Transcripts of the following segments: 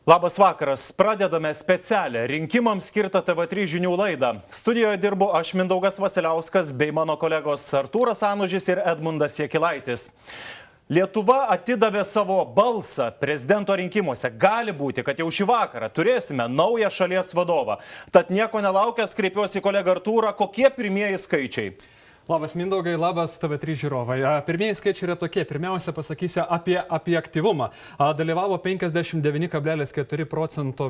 Labas vakaras. Pradedame specialią rinkimams skirtą TV3 žinių laidą. Studijoje dirbu aš Mindaugas Vasiliauskas bei mano kolegos Artūras Anužis ir Edmundas Jakilaitis. Lietuva atidavė savo balsą prezidento rinkimuose. Gali būti, kad jau šį vakarą turėsime naują šalies vadovą. Tad nieko nelaukęs kreipiuosi į kolegą Artūrą, kokie pirmieji skaičiai. Labas Mindaugai, labas TV3 žiūrovai. Pirmieji skaičiai yra tokie. Pirmiausia, pasakysiu apie aktyvumą. Dalyvavo 59,4%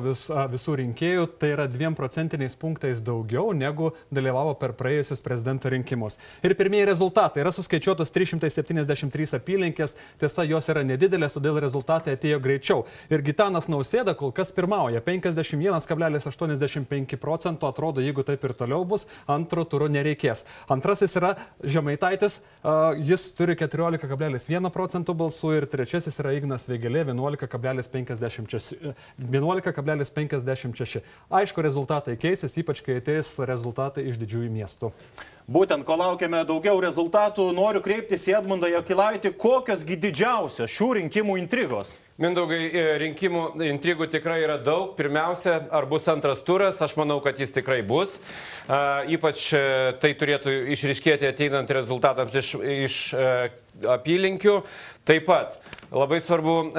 visų rinkėjų, tai yra 2 procentiniais punktais daugiau negu dalyvavo per praėjusius prezidento rinkimus. Ir pirmieji rezultatai yra suskaičiuotos 373 apylinkės, tiesa, jos yra nedidelės, todėl rezultatai atėjo greičiau. Ir Gitanas Nausėda kol kas pirmauja, 51,85%, atrodo, jeigu taip ir toliau bus, antro turo nereikės. Antrasis yra Žemaitaitis, jis turi 14,1% balsų ir trečiasis yra Ignas Vėgėlė 11,56. Aišku, rezultatai keisis, ypač kai ateis rezultatai iš didžiųjų miestų. Būtent, ko laukiame daugiau rezultatų, noriu kreiptis į Edmundą Jakilaitį. Kokiosgi didžiausios šių rinkimų intrigos? Mindaugai, rinkimų intrigų tikrai yra daug. Pirmiausia, ar bus antras turas? Aš manau, kad jis tikrai bus. Ypač tai turėtų išryškėti ateinant rezultatams iš apylinkių. Taip pat labai svarbu,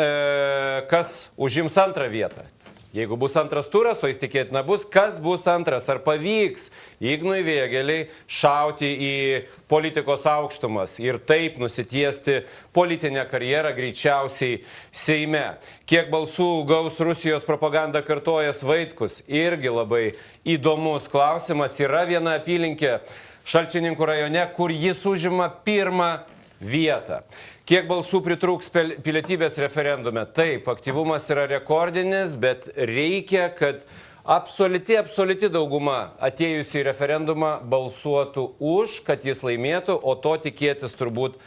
kas užims antrą vietą. Jeigu bus antras turas, o jis tikėtina bus, kas bus antras? Ar pavyks Ignui Vėgėlei šauti į politikos aukštumas ir taip nusitiesti politinę karjerą greičiausiai Seime? Kiek balsų gaus Rusijos propagandą kartojas Vaitkus? Irgi labai įdomus klausimas. Yra viena apylinkė Šalčininkų rajone, kur jis užima pirmą vietą. Kiek balsų pritrūks pilietybės referendume? Taip, aktyvumas yra rekordinis, bet reikia, kad absoliuti dauguma atėjusi į referendumą balsuotų už, kad jis laimėtų, o to tikėtis turbūt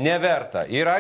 neverta. Ir